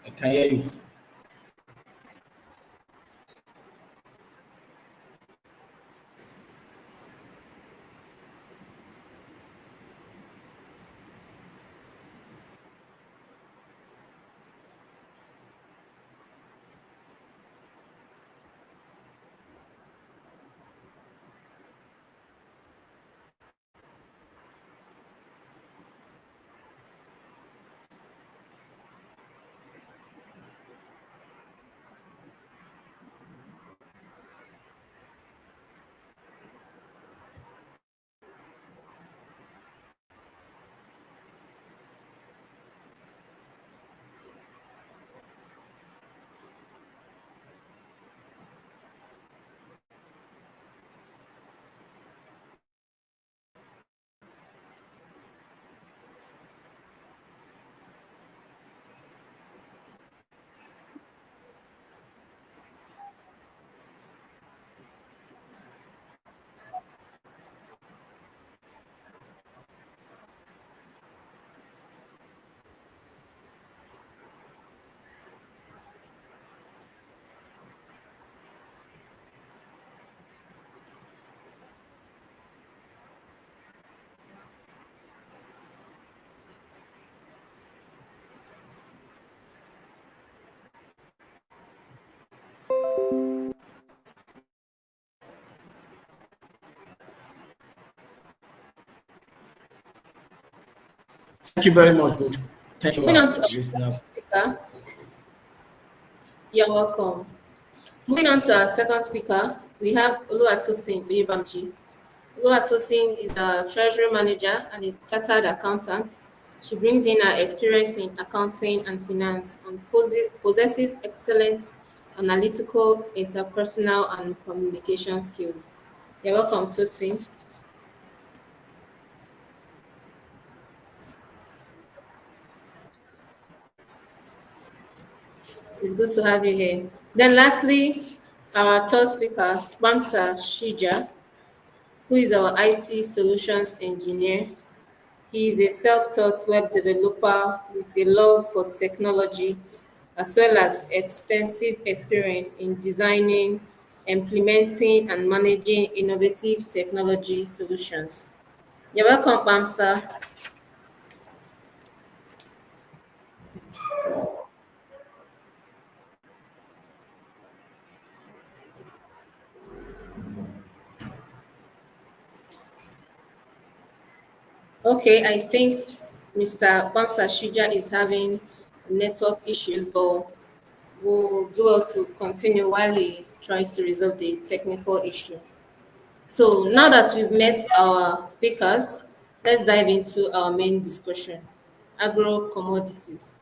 I can hear you. Thank you very much, good. Thank you, Moving on to our listeners. speaker. You're welcome. Moving on to our second speaker, we have Oluwatosin Oyebamji. Oluwatosin is a treasury manager and a chartered accountant. She brings in her experience in accounting and finance and possesses excellent analytical, interpersonal, and communication skills. You're welcome, Tosin. It's good to have you here. Then lastly, our third speaker, Bamsa Shija, who is our IT solutions engineer. He is a self-taught web developer with a love for technology, as well as extensive experience in designing, implementing, and managing innovative technology solutions. You're welcome, Bamsa. Okay, I think Mr. Bamsa Shija is having network issues, but we'll do well to continue while he tries to resolve the technical issue. So now that we've met our speakers, let's dive into our main discussion, agro-commodities.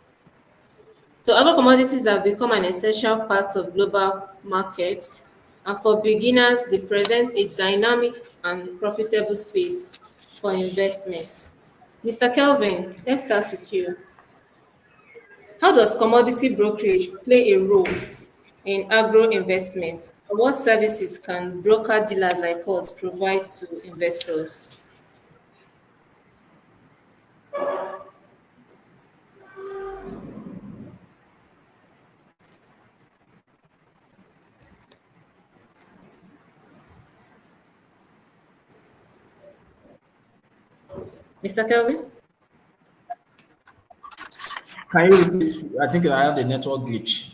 So agro-commodities have become an essential part of global markets, and for beginners, they present a dynamic and profitable space for investment. Mr. Kelvin, let's start with you. How does commodity brokerage play a role in agro-investment? What services can broker-dealers like us provide to investors? Mr. Kelvin? Can you repeat? I think I had a network glitch.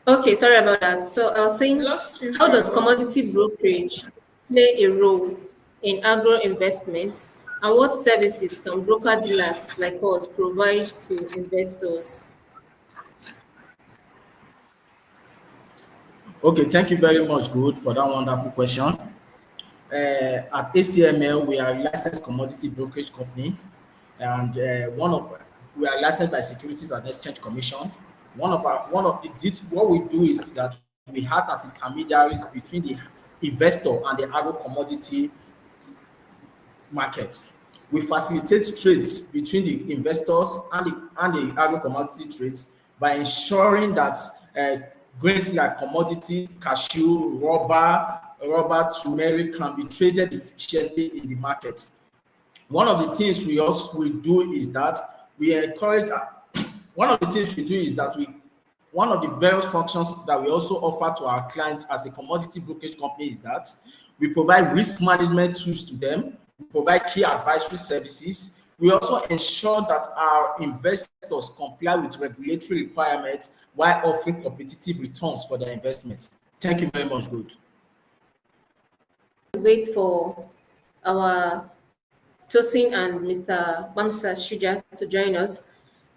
Okay, sorry about that. So I was saying, how does commodity brokerage play a role in agro-investment, and what services can broker-dealers like us provide to investors? Okay, thank you very much, good, for that wonderful question. At ACML, we are a licensed commodity brokerage company, and we are licensed by Securities and Exchange Commission. What we do is that we act as intermediaries between the investor and the agro commodity market. We facilitate trades between the investors and the agro commodity trades by ensuring that grains like commodity, cashew, rubber, turmeric can be traded efficiently in the market. One of the things we do is that We encourage, one of the things we do is that one of the various functions that we also offer to our clients as a commodity brokerage company is that we provide risk management tools to them, we provide key advisory services. We also ensure that our investors comply with regulatory requirements while offering competitive returns for their investments. Thank you very much, good. Wait for our Tosin and Mr. Bamsa Shuja to join us.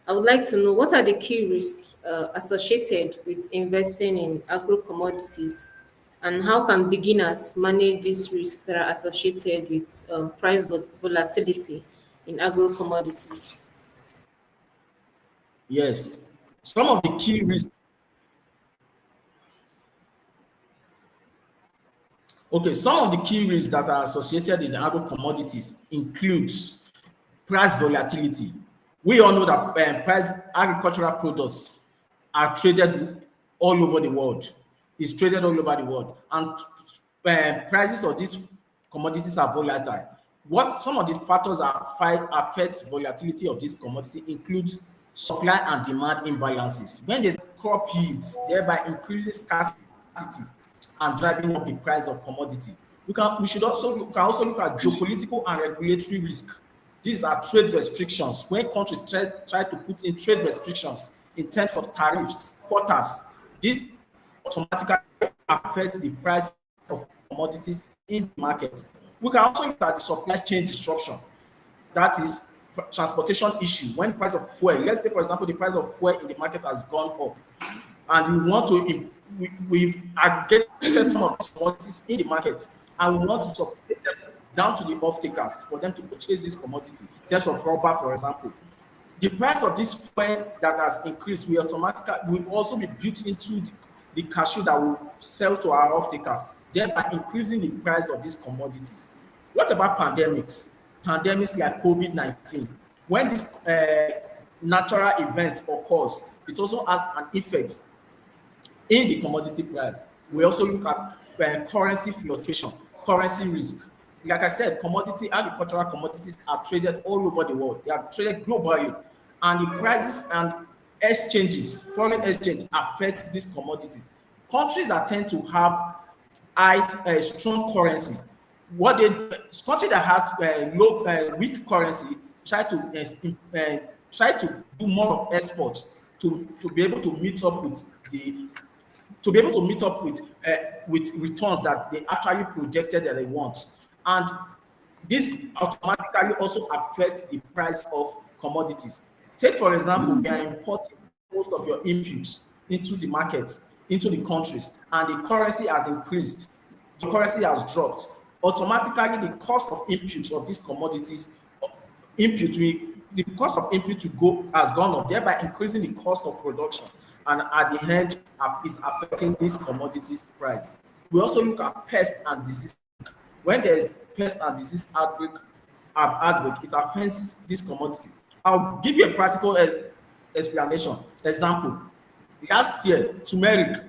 I would like to know what are the key risks associated with investing in agro commodities, and how can beginners manage these risks that are associated with price volatility in agro commodities? Yes, some of the key risks. Okay, some of the key risks that are associated in agro commodities includes price volatility. We all know that price agricultural products are traded all over the world. It's traded all over the world, and prices of these commodities are volatile. What some of the factors that affect volatility of this commodity include supply and demand imbalances. When there's crop yields, thereby increasing scarcity and driving up the price of commodity. We can also look at geopolitical and regulatory risk. These are trade restrictions. When countries try to put in trade restrictions in terms of tariffs, quotas, this automatically affects the price of commodities in the market. We can also look at the supply chain disruption. That is transportation issue. When price of fuel, let's say for example, the price of fuel in the market has gone up, and we want to, we've aggregated some of these commodities in the market, and we want to supply them down to the off-takers for them to purchase this commodity. In terms of rubber, for example, the price of this fuel that has increased will also be built into the cashew that will sell to our off-takers, thereby increasing the price of these commodities. What about pandemics? Pandemics like COVID-19. When this natural event occurs, it also has an effect in the commodity price. We also look at currency fluctuation, currency risk. Like I said, agricultural commodities are traded all over the world. They are traded globally, and the prices and exchanges, foreign exchange, affect these commodities. Countries that tend to have strong currency, country that has weak currency try to do more of exports to be able to meet up with with returns that they actually projected that they want. And this automatically also affects the price of commodities. Take for example, we are importing most of your inputs into the market, into the countries, and the currency has increased, the currency has dropped. Automatically, the cost of inputs of these commodities, the cost of input to go has gone up, thereby increasing the cost of production, and at the end is affecting this commodities price. We also look at pest and disease. When there is pest and disease outbreak, it affects this commodity. I'll give you a practical explanation. Example: last year, turmeric.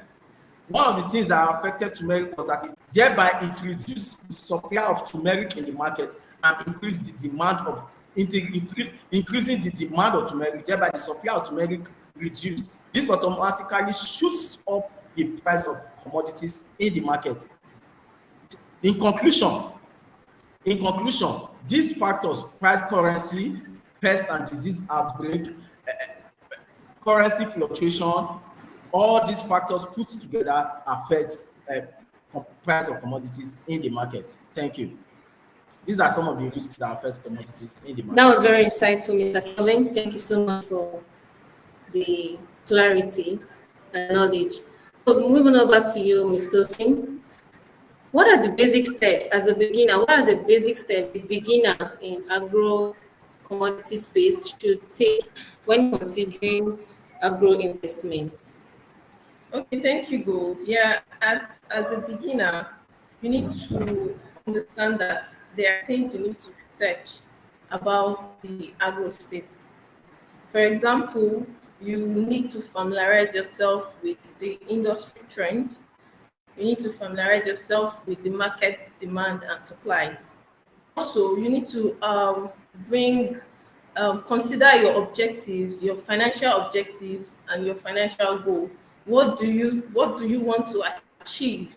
One of the things that affected turmeric was that it reduced the supply of turmeric in the market and increased the demand of increasing the demand of turmeric, thereby the supply of turmeric reduced. This automatically shoots up the price of commodities in the market. In conclusion, these factors, price, currency, pest and disease outbreak, currency fluctuation, all these factors put together affect price of commodities in the market. Thank you. These are some of the risks that affect commodities in the market. That was very insightful, Mr. Kelvin. Thank you so much for the clarity and knowledge. So moving over to you, Ms. Tosin. What are the basic steps as a beginner? What are the basic steps a beginner in agro commodity space should take when considering agro investments? Okay, thank you, Gold. Yeah, as a beginner, you need to understand that there are things you need to research about the agro space. For example, you need to familiarize yourself with the industry trend. You need to familiarize yourself with the market demand and supplies. Also, you need to bring consider your objectives, your financial objectives, and your financial goal. What do you want to achieve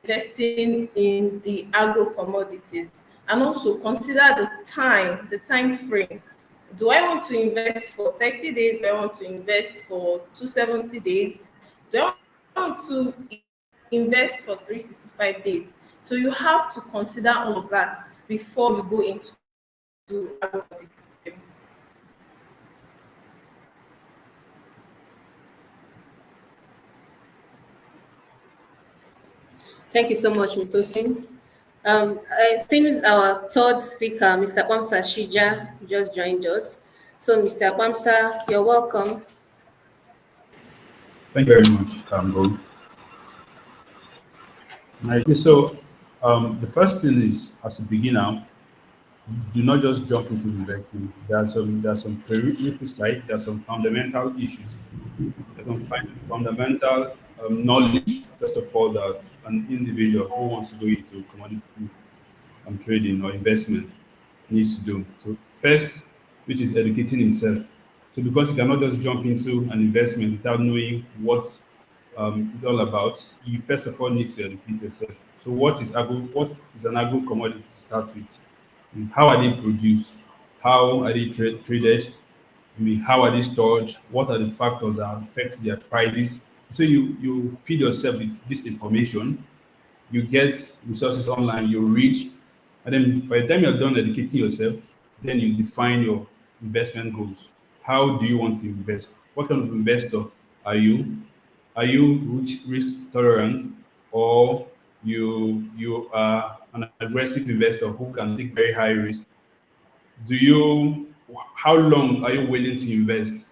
investing in the agro commodities? And also consider the time frame. Do I want to invest for 30 days? Do I want to invest for 270 days? Do I want to invest for 365 days? So you have to consider all of that before you go into agro commodities. Thank you so much, Mr. Singh. It seems our third speaker, Mr. Kwamsa Shija, just joined us. So, Mr. Kwamsa, you're welcome. Thank you very much, both. Okay, so the first thing is, as a beginner, do not just jump into investing. There are some prerequisites, there are some fundamental issues, there's some fundamental knowledge, first of all, that an individual who wants to go into commodity trading or investment needs to do. So first, which is educating himself. So because you cannot just jump into an investment without knowing what it's all about, you first of all need to educate yourself. So what is an agro commodity to start with? How are they produced? How are they traded? How are they stored? What are the factors that affect their prices? So you feed yourself with this information. You get resources online, you read, and then by the time you're done educating yourself, then you define your investment goals. How do you want to invest? What kind of investor are you? Are you risk tolerant, or you are an aggressive investor who can take very high risk? How long are you willing to invest?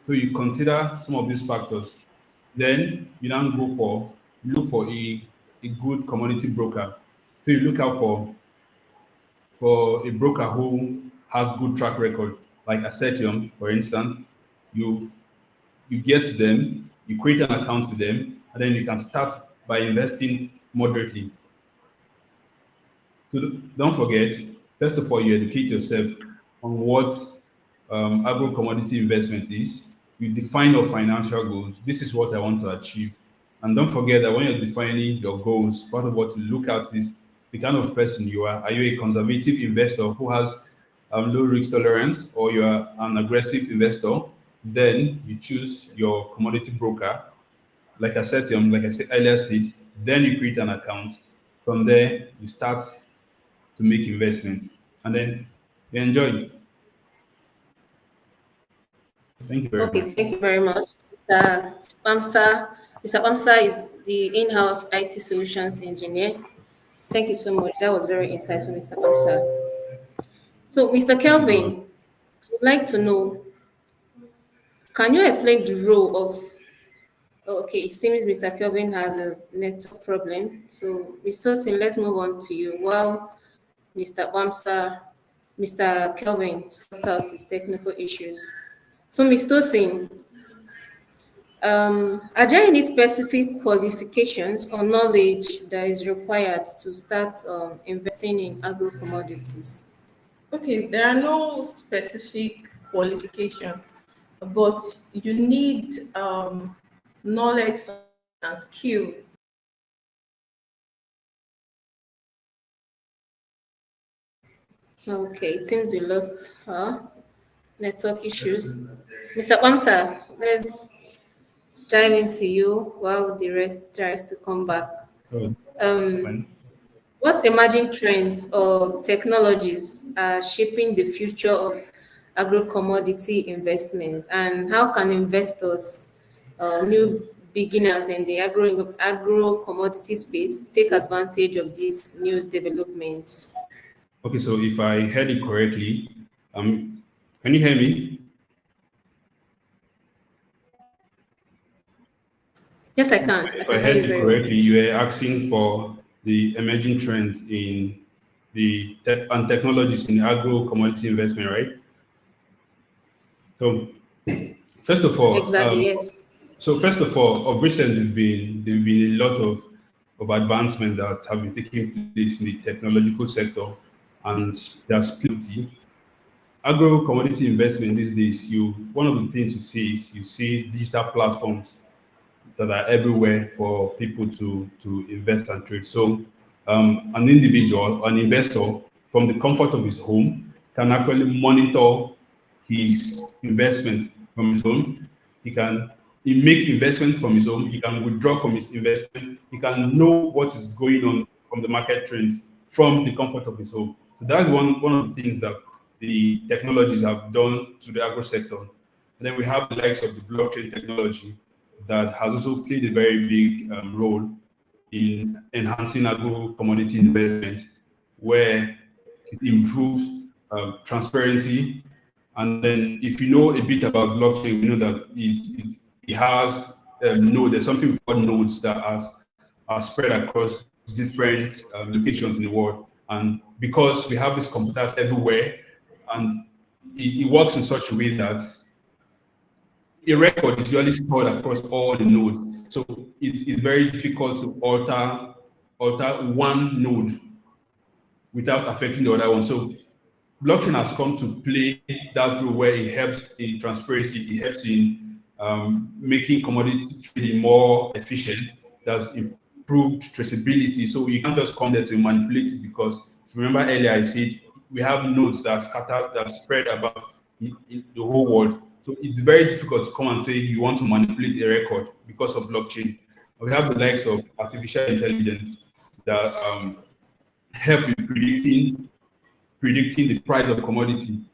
So you consider some of these factors. Then you now look for a good commodity broker. So you look out for a broker who has good track record, like Assetium, for instance. You get to them, you create an account to them, and then you can start by investing moderately. So don't forget, first of all, you educate yourself on what agro commodity investment is. You define your financial goals. This is what I want to achieve. And don't forget that when you're defining your goals, part of what you look at is the kind of person you are. Are you a conservative investor who has low risk tolerance, or you are an aggressive investor? Then you choose your commodity broker. Like I said earlier, then you create an account. From there, you start to make investments, and then you enjoy. Thank you very Okay, much. thank you very much. Mr. Kwamsa. Mr. Kwamsa is the in-house IT solutions engineer. Thank you so much. That was very insightful, Mr. Kwamsa. So, Mr. Kelvin, I would like to know, can you explain the role of, okay, it seems Mr. Kelvin has a network problem. So, Mr. Sin, let's move on to you. Well, Mr. Kelvin sorts out his technical issues. So, Mr. Sin, are there any specific qualifications or knowledge that is required to start investing in agro commodities? Okay, there are no specific qualification, but you need knowledge and skill. Okay, it seems we lost her. Network issues. Mr. Kwamsa, let's dive into you while the rest tries to come back. Oh, that's Um, fine. what emerging trends or technologies are shaping the future of agro-commodity investment, and how can investors, new beginners in the agro-commodity space, take advantage of these new developments? Okay, so if I heard it correctly, can you hear me? Yes, I can. I If I can hear heard you it very well. correctly, you were asking for the emerging trends in the tech and technologies in agro commodity investment, right? So first of all, Exactly, yes. of recent, there've been a lot of advancement that have been taking place in the technological sector, and there's plenty. agro commodity investment these days, one of the things you see is you see digital platforms that are everywhere for people to invest and trade. So an individual, an investor, from the comfort of his home, can actually monitor his investment from his home. He make investment from his home. He can withdraw from his investment. He can know what is going on from the market trends from the comfort of his home. So that's one of the things that the technologies have done to the agro sector. And then we have the likes of the blockchain technology that has also played a very big role in enhancing agro commodity investment, where it improves transparency. And then, if you know a bit about blockchain, we know that it has there's something we call nodes that are spread across different locations in the world. And because we have these computers everywhere, and it works in such a way that a record is usually stored across all the nodes. So it's very difficult to alter one node without affecting the other one. So blockchain has come to play that role where it helps in transparency, it helps in making commodity trading more efficient. That's improved traceability. So you can't just come there to manipulate it, because if you remember earlier I said we have nodes that are scattered, that are spread about in the whole world. So it's very difficult to come and say you want to manipulate a record because of blockchain. We have the likes of artificial intelligence that help in predicting the price of commodities.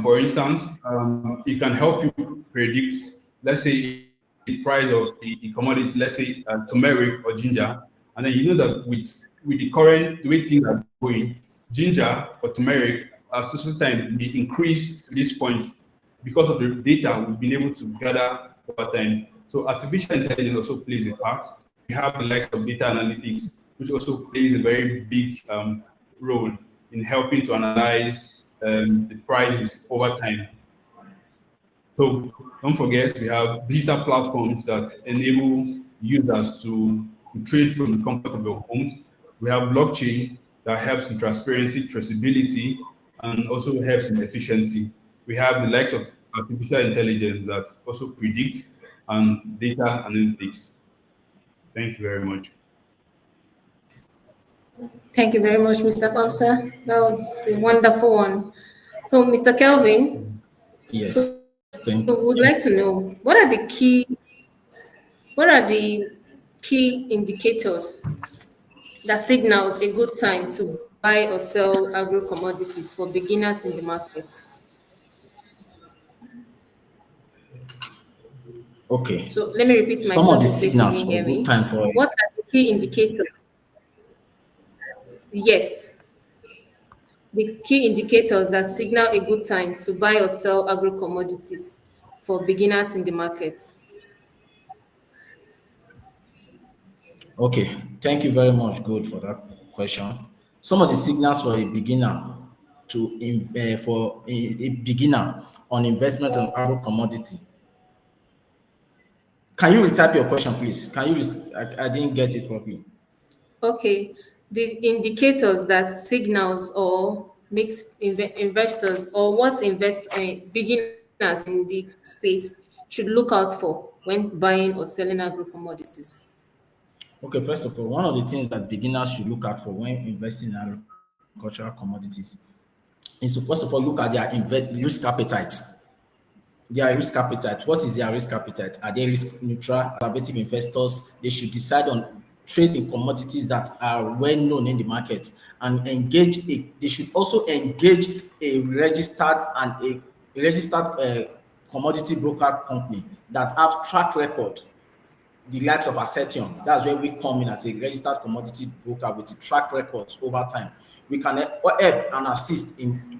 For instance, it can help you predict, let's say, the price of a commodity, let's say turmeric or ginger, and then you know that with the way things are going, ginger or turmeric at certain time may increase to this point because of the data we've been able to gather over time. So artificial intelligence also plays a part. We have the likes of data analytics, which also plays a very big role in helping to analyze the prices over time. So don't forget, we have digital platforms that enable users to trade from the comfort of their homes. We have blockchain that helps in transparency, traceability, and also helps in efficiency. We have the likes of artificial intelligence that also predicts, and data analytics. Thank you very much. Thank you very much, Mr. Pamsa. That was a wonderful one. So, Mr. Kelvin, Yes, so thank we would like to know what are the key indicators that signals a good time to buy or sell agro commodities for beginners in the market? Okay. So let me repeat Some of myself the in case you signals didn't for hear good me. time for What are the key indicators? Yes, the key indicators that signal a good time to buy or sell agro commodities for beginners in the market. Okay, thank you very much, good, for that question. Some of the signals for a beginner for a beginner on investment on agro commodity. Can you retype your question, please? I didn't get it properly. Okay, the indicators that signals or makes investors or what beginners in the space should look out for when buying or selling agro commodities. Okay, first of all, one of the things that beginners should look out for when investing in agricultural commodities is to first of all look at their risk appetite. Their risk appetite. What is their risk appetite? Are they risk neutral, conservative investors? They should decide on trading commodities that are well known in the market and they should also engage a registered commodity broker company that have track record, the likes of Assertion. That's where we come in as a registered commodity broker with track records over time. We can help and assist in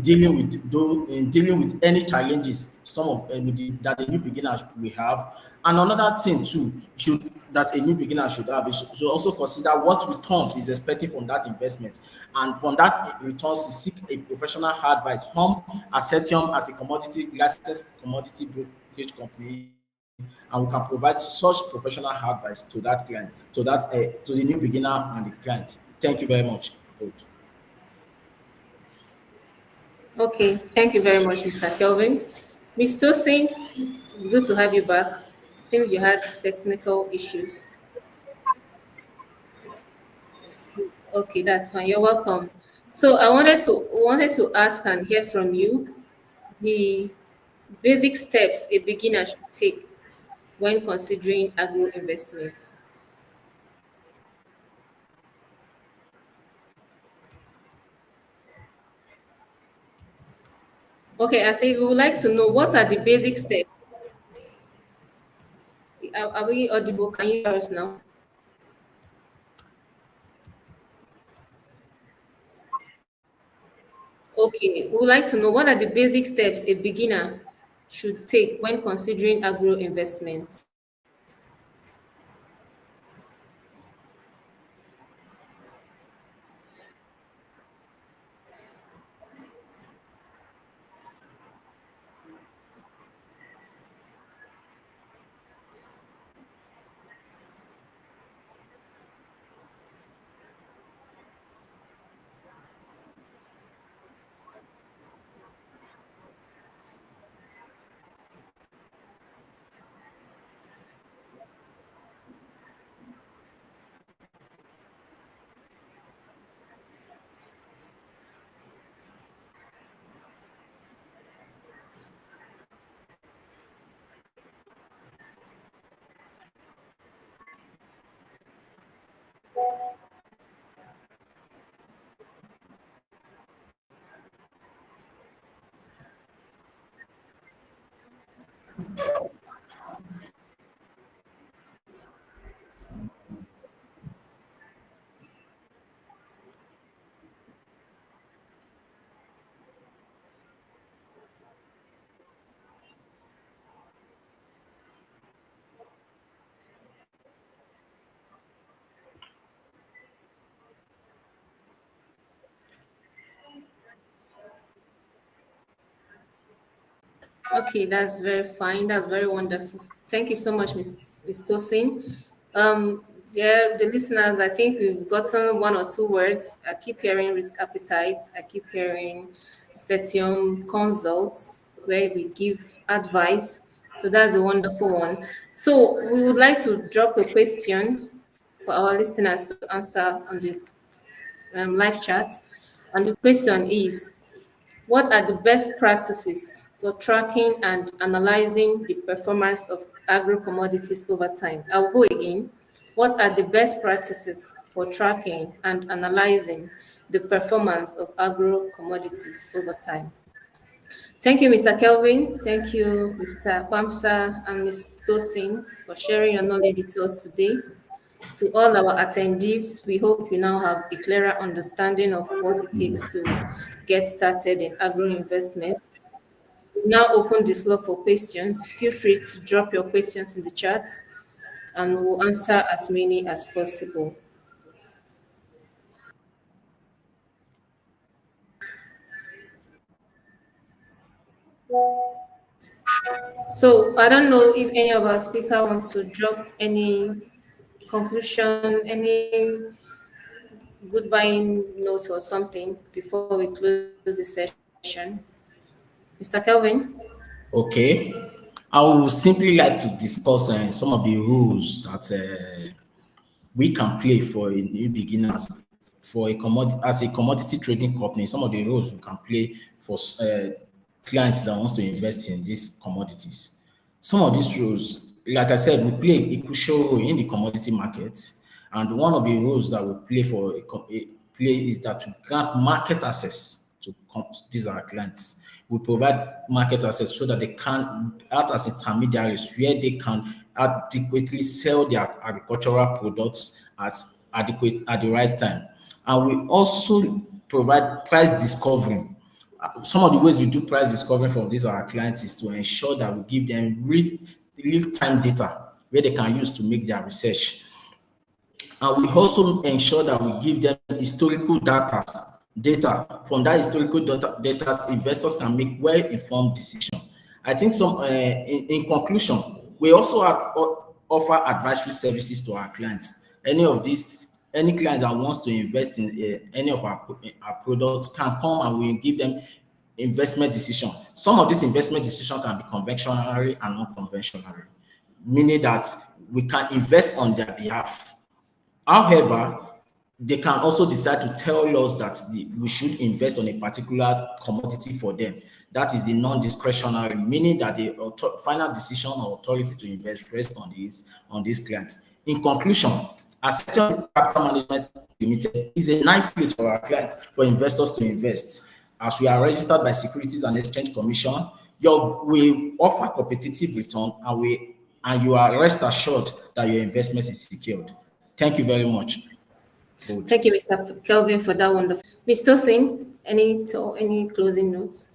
dealing with any challenges some of that a new beginner will have. And another thing too that a new beginner should have is should also consider what returns is expecting from that investment, and from that returns to seek a professional advice from Assertion as a licensed commodity brokerage company, and we can provide such professional advice to that client, to the new beginner and the client. Thank you very much. Good. Okay, thank you very much, Mr. Kelvin. Ms. Tosin, it's good to have you back. Seems you had technical issues. Okay, that's fine. You're welcome. So I wanted to ask and hear from you the basic steps a beginner should take when considering agro investments. Okay, I say we would like to know what are the basic steps. Are we audible? Can you hear us now? Okay, we would like to know what are the basic steps a beginner should take when considering agro investment. Okay, that's very fine. That's very wonderful. Thank you so much, Ms. Tosin. Yeah, the listeners, I think we've gotten one or two words. I keep hearing risk appetite. I keep hearing Setium consults, where we give advice. So that's a wonderful one. So we would like to drop a question for our listeners to answer on the live chat. And the question is, what are the best practices for tracking and analyzing the performance of agro commodities over time? I'll go again. What are the best practices for tracking and analyzing the performance of agro commodities over time? Thank you, Mr. Kelvin. Thank you, Mr. Kwamsa and Ms. Tosin, for sharing your knowledge with us today. To all our attendees, we hope you now have a clearer understanding of what it takes to get started in agro investment. We now open the floor for questions. Feel free to drop your questions in the chat and we'll answer as many as possible. So I don't know if any of our speaker wants to drop any conclusion, any goodbye notes or something before we close the session. Mr. Kelvin? Okay. I would simply like to discuss some of the rules that we can play for a new beginners for a commodity as a commodity trading company. Some of the roles we can play for clients that wants to invest in these commodities. Some of these roles, like I said, we play a crucial role in the commodity market, and one of the roles that we play for a play is that we grant market access to these are our clients. We provide market access so that they can act as intermediaries where they can adequately sell their agricultural products at the right time. And we also provide price discovery. Some of the ways we do price discovery for these our clients is to ensure that we give them real-time data where they can use to make their research. And we also ensure that we give them historical data. From that historical data, investors can make well-informed decisions. I think in conclusion, we also offer advisory services to our clients. Any client that wants to invest in any of our products can come and we give them investment decision. Some of these investment decisions can be conventional and unconventional, meaning that we can invest on their behalf. However, they can also decide to tell us that we should invest on a particular commodity for them. That is the non-discretionary, meaning that the final decision or authority to invest rests on these clients. In conclusion, Asset Capital Management Limited is a nice place for our clients, for investors to invest. As we are registered by Securities and Exchange Commission, we offer competitive return, and you are rest assured that your investment is secured. Thank you very much. Good. Thank you, Mr. Kelvin, for that wonderful. Mr. Singh, any closing notes?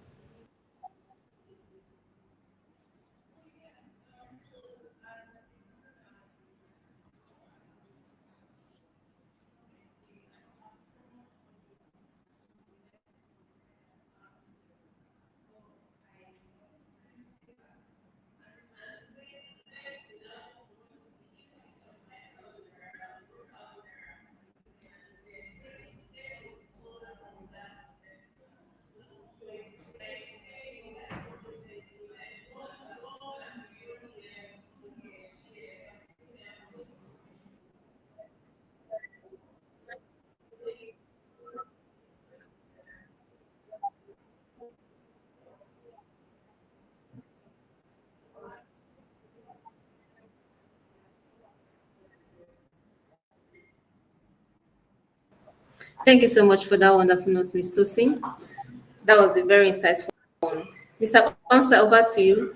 Thank you so much for that wonderful note, Mr. Singh. That was a very insightful one. Mr. Amsa, over to you.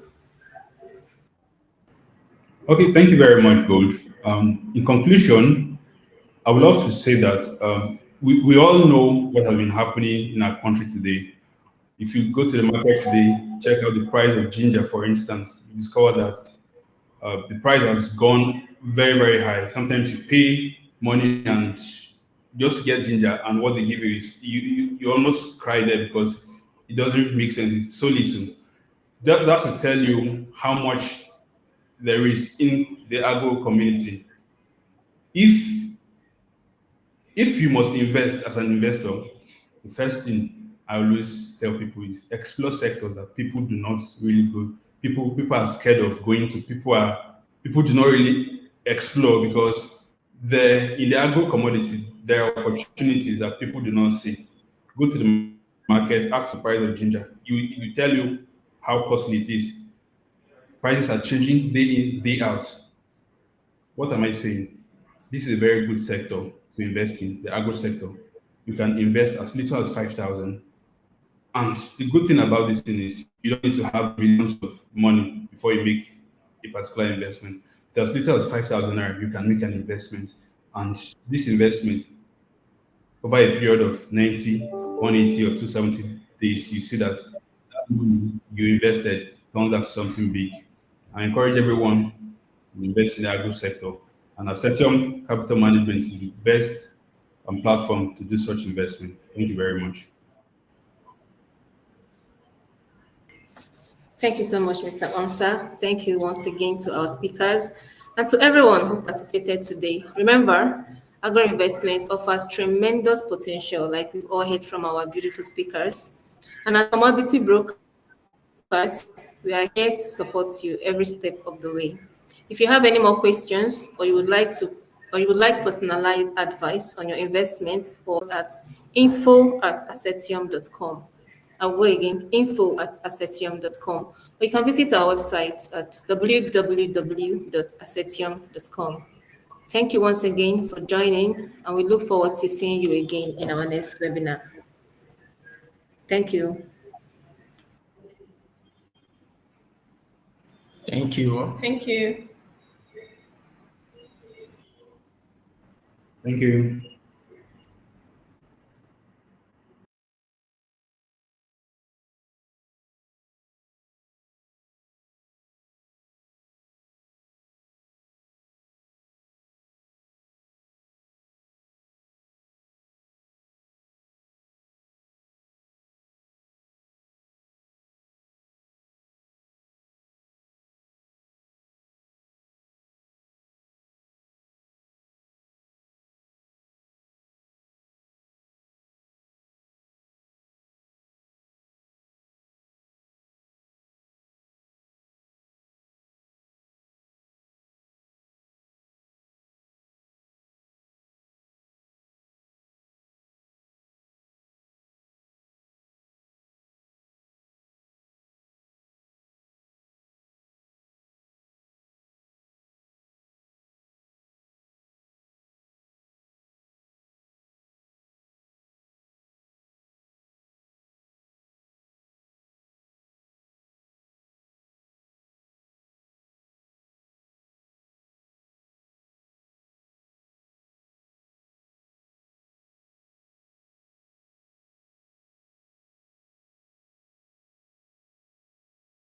Okay, thank you very much, Gold. In conclusion, I would love to say that we all know what has been happening in our country today. If you go to the market today, check out the price of ginger, for instance, you discover that the price has gone very, very high. Sometimes you pay money and just get ginger, and what they give you is you almost cry there because it doesn't make sense. It's so little. That's to tell you how much there is in the agro community. If if you must invest as an investor, the first thing I always tell people is explore sectors that people do not really go. People are scared of going to. People do not really explore because in the agro commodity there are opportunities that people do not see. Go to the market, ask the price of ginger. You tell you how costly it is. Prices are changing day in, day out. What am I saying? This is a very good sector to invest in, the agro sector. You can invest as little as 5,000. And the good thing about this thing is you don't need to have millions of money before you make a particular investment. With as little as 5,000 naira, you can make an investment. And this investment, over a period of 90, 180, or 270 days, you see that you invested turns out something big. I encourage everyone to invest in the agro sector. And Ascetium Capital Management is the best platform to do such investment. Thank you very much. Thank you so much, Mr. Amsa. Thank you once again to our speakers and to everyone who participated today. Remember, Agro-Investment offers tremendous potential, like we've all heard from our beautiful speakers. And as commodity brokers, we are here to support you every step of the way. If you have any more questions or you would like personalized advice on your investments, for us at info@assetium.com. I'll go again, info@assetium.com. Or you can visit our website at www.assetium.com. Thank you once again for joining, and we look forward to seeing you again in our next webinar. Thank you. Thank you. Thank you. Thank you.